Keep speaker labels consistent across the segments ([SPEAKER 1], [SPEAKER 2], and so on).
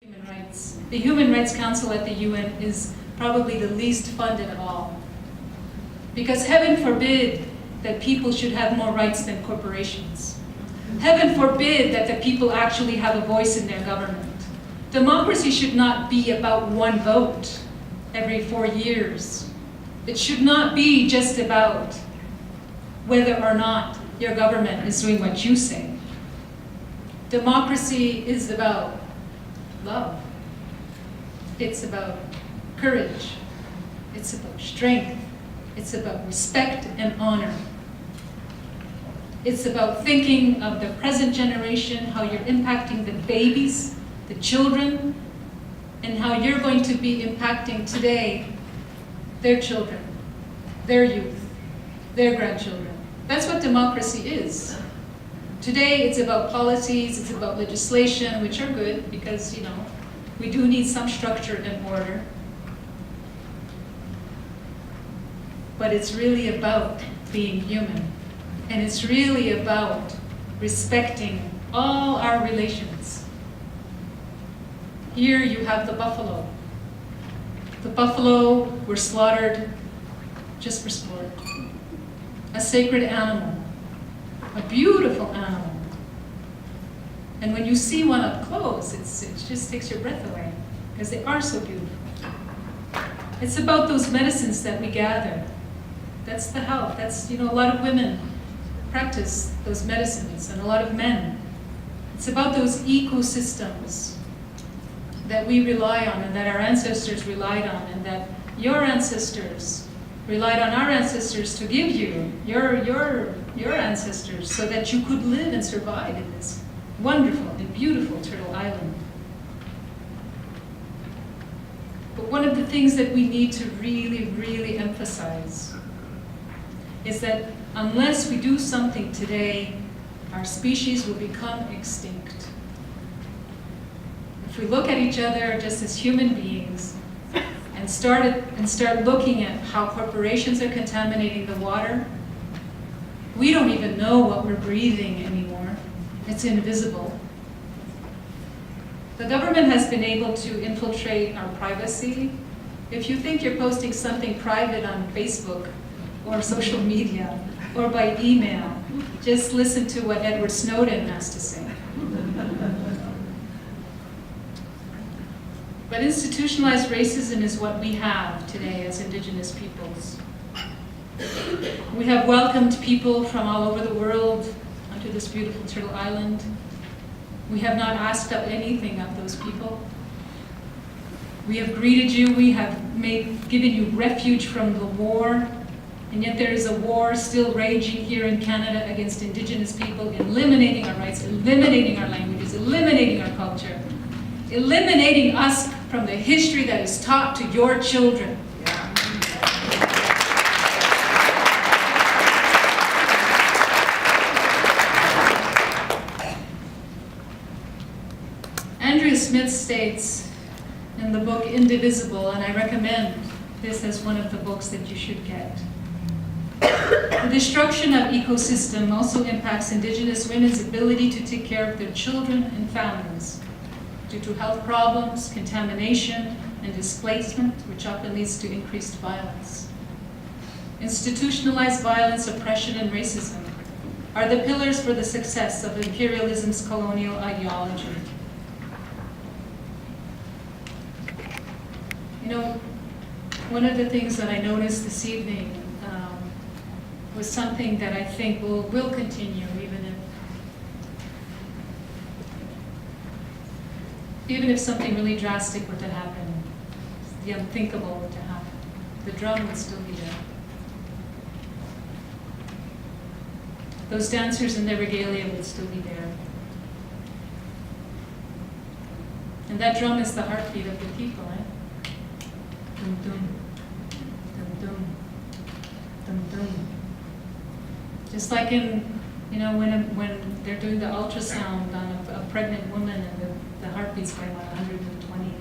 [SPEAKER 1] Human rights. The Human Rights Council at the UN is probably the least funded of all. Because heaven forbid that people should have more rights than corporations. Heaven forbid that the people actually have a voice in their government. Democracy should not be about one vote every 4 years. It should not be just about whether or not your government is doing what you say. Democracy is about love. It's about courage. It's about strength. It's about respect and honor. It's about thinking of the present generation, how you're impacting the babies, the children, and how you're going to be impacting today their children, their youth, their grandchildren. That's what democracy is. Today it's about policies, it's about legislation, which are good because, we do need some structure and order. But it's really about being human. And it's really about respecting all our relations. Here you have the buffalo. The buffalo were slaughtered just for sport. A sacred animal, a beautiful animal. And when you see one up close, it just takes your breath away because they are so beautiful. It's about those medicines that we gather. That's the health. That's, a lot of women practice those medicines and a lot of men. It's about those ecosystems that we rely on and that our ancestors relied on and that your ancestors relied on our ancestors to give you, your ancestors, so that you could live and survive in this wonderful and beautiful Turtle Island. But one of the things that we need to really, really emphasize is that unless we do something today, our species will become extinct. If we look at each other just as human beings and start looking at how corporations are contaminating the water, we don't even know what we're breathing anymore. It's invisible. The government has been able to infiltrate our privacy. If you think you're posting something private on Facebook or social media or by email, just listen to what Edward Snowden has to say. But institutionalized racism is what we have today as Indigenous peoples. We have welcomed people from all over the world onto this beautiful Turtle Island. We have not asked of anything of those people. We have greeted you, we have given you refuge from the war, and yet there is a war still raging here in Canada against Indigenous people, eliminating our rights, eliminating our languages, eliminating our culture, eliminating us from the history that is taught to your children. Andrea Smith states in the book Indivisible, and I recommend this as one of the books that you should get. The destruction of ecosystem also impacts Indigenous women's ability to take care of their children and families due to health problems, contamination, and displacement, which often leads to increased violence. Institutionalized violence, oppression, and racism are the pillars for the success of imperialism's colonial ideology. One of the things that I noticed this evening was something that I think will continue even if something really drastic were to happen, the unthinkable were to happen. The drum would still be there. Those dancers in their regalia would still be there. And that drum is the heartbeat of the people, eh? Dum dum, dum dum, dum dum. Just like when they're doing the ultrasound on a pregnant woman and the heartbeat's going on 120.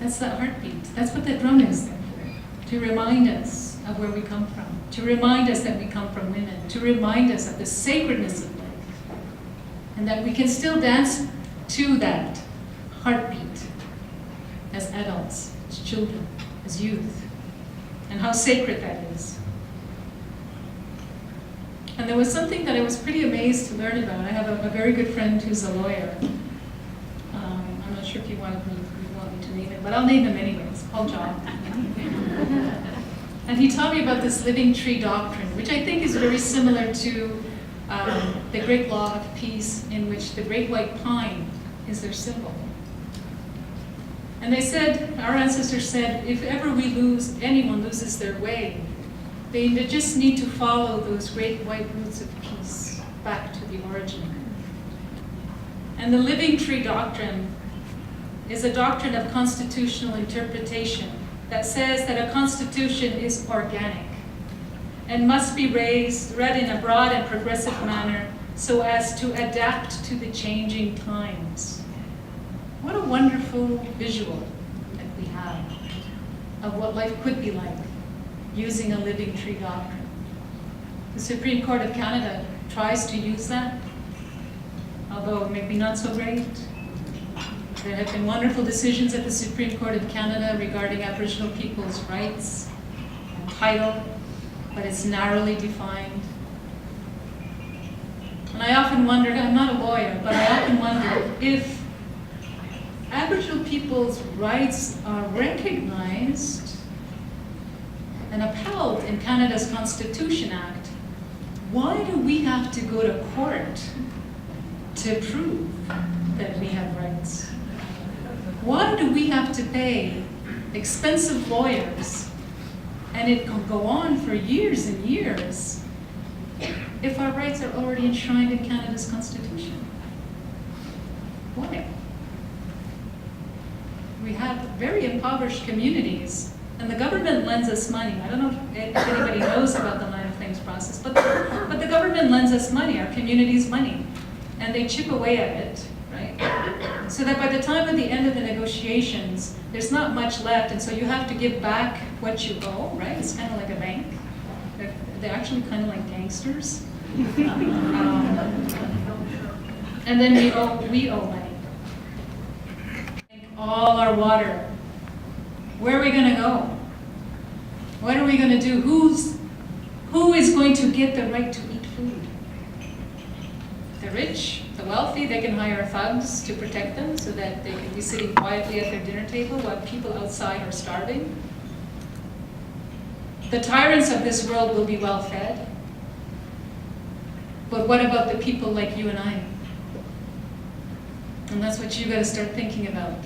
[SPEAKER 1] That's the heartbeat. That's what that drum is there for. To remind us of where we come from. To remind us that we come from women. To remind us of the sacredness of life. and that we can still dance to that heartbeat as adults, as children, as youth, and how sacred that is. And there was something that I was pretty amazed to learn about. I have a very good friend who's a lawyer. I'm not sure if you want me to name it, but I'll name him anyways. Paul John. And he taught me about this living tree doctrine, which I think is very similar to the great law of peace, in which the great white pine is their symbol. And they said, our ancestors said, if ever anyone loses their way, they just need to follow those great white roots of peace back to the origin. And the living tree doctrine is a doctrine of constitutional interpretation that says that a constitution is organic and must be read in a broad and progressive manner so as to adapt to the changing times. What a wonderful visual that we have of what life could be like using a living tree doctrine. The Supreme Court of Canada tries to use that, although maybe not so great. There have been wonderful decisions at the Supreme Court of Canada regarding Aboriginal people's rights and title, but it's narrowly defined. And I often wonder, I'm not a lawyer, but I often wonder if Aboriginal people's rights are recognized and upheld in Canada's Constitution Act, why do we have to go to court to prove that we have rights? Why do we have to pay expensive lawyers, and it can go on for years and years, if our rights are already enshrined in Canada's Constitution? Why? We have very impoverished communities, and the government lends us money. I don't know if anybody knows about the line of claims process, but the government lends us money, our community's money, and they chip away at it, right? So that by the time of the end of the negotiations, there's not much left, and so you have to give back what you owe, right? It's kind of like a bank. They're actually kind of like gangsters. And then we owe money. All our water. Where are we going to go? What are we going to do? Who is going to get the right to eat food? The rich, the wealthy, they can hire thugs to protect them so that they can be sitting quietly at their dinner table while people outside are starving. The tyrants of this world will be well fed. But what about the people like you and I? And that's what you got to start thinking about.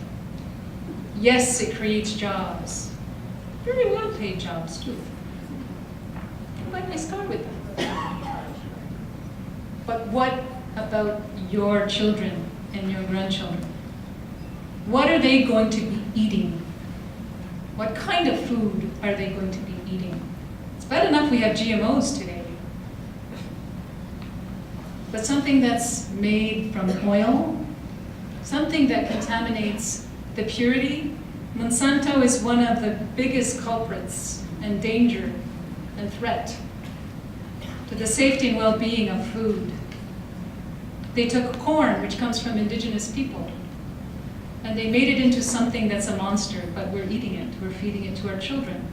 [SPEAKER 1] Yes, it creates jobs. Very well paid jobs too. Buy a nice car with them. But what about your children and your grandchildren? What are they going to be eating? What kind of food are they going to be eating? It's bad enough we have GMOs today. But something that's made from oil, something that contaminates the purity. Monsanto is one of the biggest culprits and danger and threat to the safety and well-being of food. They took corn, which comes from indigenous people, and they made it into something that's a monster, but we're eating it. We're feeding it to our children.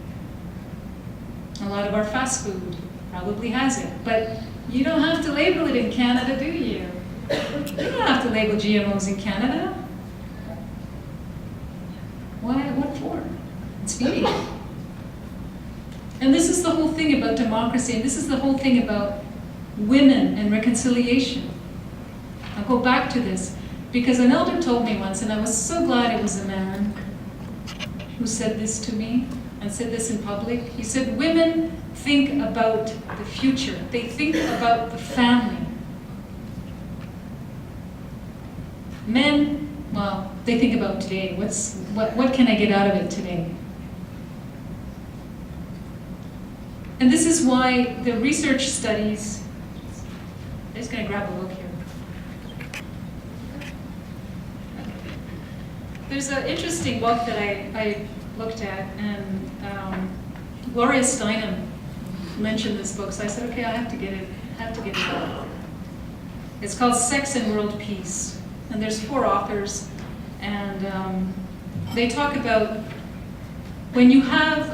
[SPEAKER 1] A lot of our fast food probably has it, but you don't have to label it in Canada, do you? You don't have to label GMOs in Canada. Why? What for? It's feeding. And this is the whole thing about democracy, and this is the whole thing about women and reconciliation. I'll go back to this, because an elder told me once, and I was so glad it was a man who said this to me, and said this in public. He said, women think about the future. They think about the family. Men, well, they think about today. What can I get out of it today? And this is why the research studies, I'm just going to grab a book here. There's an interesting book that I looked at, and Gloria Steinem mentioned this book, so I said, okay, I have to get it out. It's called Sex and World Peace. And there's 4 authors, and they talk about when you have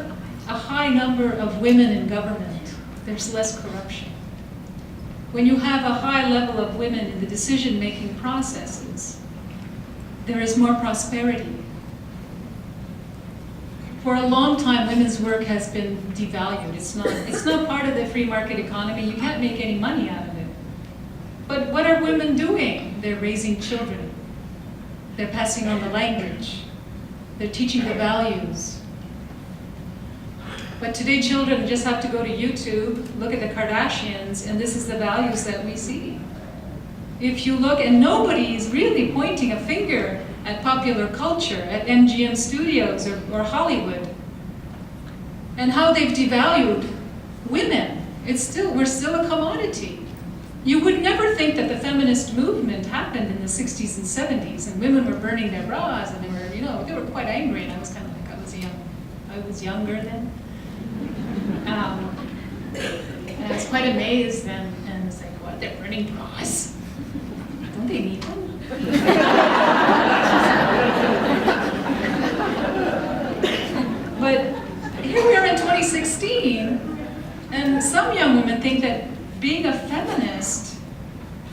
[SPEAKER 1] a high number of women in government, there's less corruption. When you have a high level of women in the decision-making processes, there is more prosperity. For a long time, women's work has been devalued. It's not part of the free market economy. You can't make any money out of it. But what are women doing? They're raising children. They're passing on the language. They're teaching the values. But today children just have to go to YouTube, look at the Kardashians, and this is the values that we see. If you look, and nobody is really pointing a finger at popular culture, at MGM Studios or Hollywood, and how they've devalued women. We're still a commodity. You would never think that the feminist movement happened in the 60s and 70s, and women were burning their bras, and they were quite angry, and I was kind of like, I was younger then. And I was quite amazed, and it's like, what, they're burning bras? Don't they need them? But here we are in 2016, and some young women think that being a feminist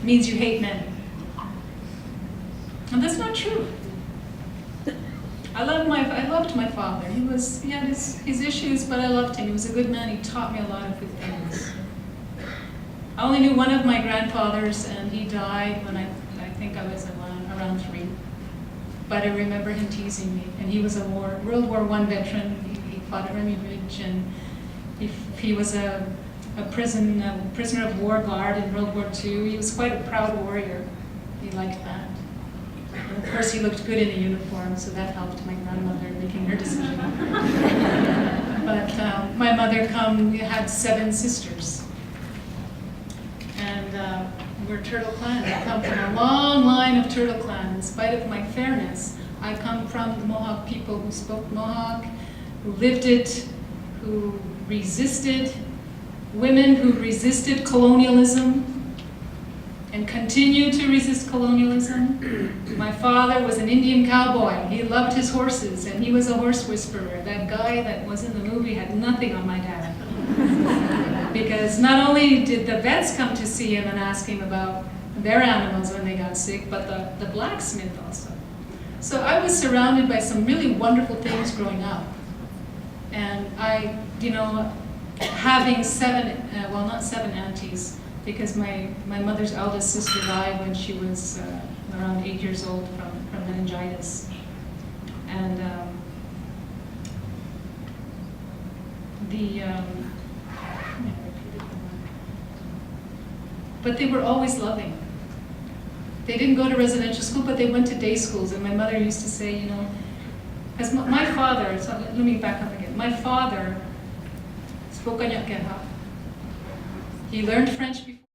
[SPEAKER 1] means you hate men. And that's not true. I loved my father. He had his issues, but I loved him. He was a good man. He taught me a lot of good things. I only knew one of my grandfathers, and he died when I think I was around 3. But I remember him teasing me. And he was a World War I veteran. He fought at Remy Ridge, and he was a prisoner of war guard in World War II. He was quite a proud warrior. He liked that. And of course, he looked good in a uniform, so that helped my grandmother making her decision. But my mother had 7 sisters. And we're Turtle Clan. I come from a long line of Turtle Clan. In spite of my fairness, I come from the Mohawk people who spoke Mohawk, who lived it, who resisted, women who resisted colonialism, and continue to resist colonialism. My father was an Indian cowboy. He loved his horses, and he was a horse whisperer. That guy that was in the movie had nothing on my dad. Because not only did the vets come to see him and ask him about their animals when they got sick, but the blacksmith also. So I was surrounded by some really wonderful things growing up. And having 7, not 7 aunties, because my mother's eldest sister died when she was around 8 years old from meningitis. And but they were always loving. They didn't go to residential school, but they went to day schools. And my mother used to say, as my father, so let me back up again. My father spoke Kanya. He learned French before.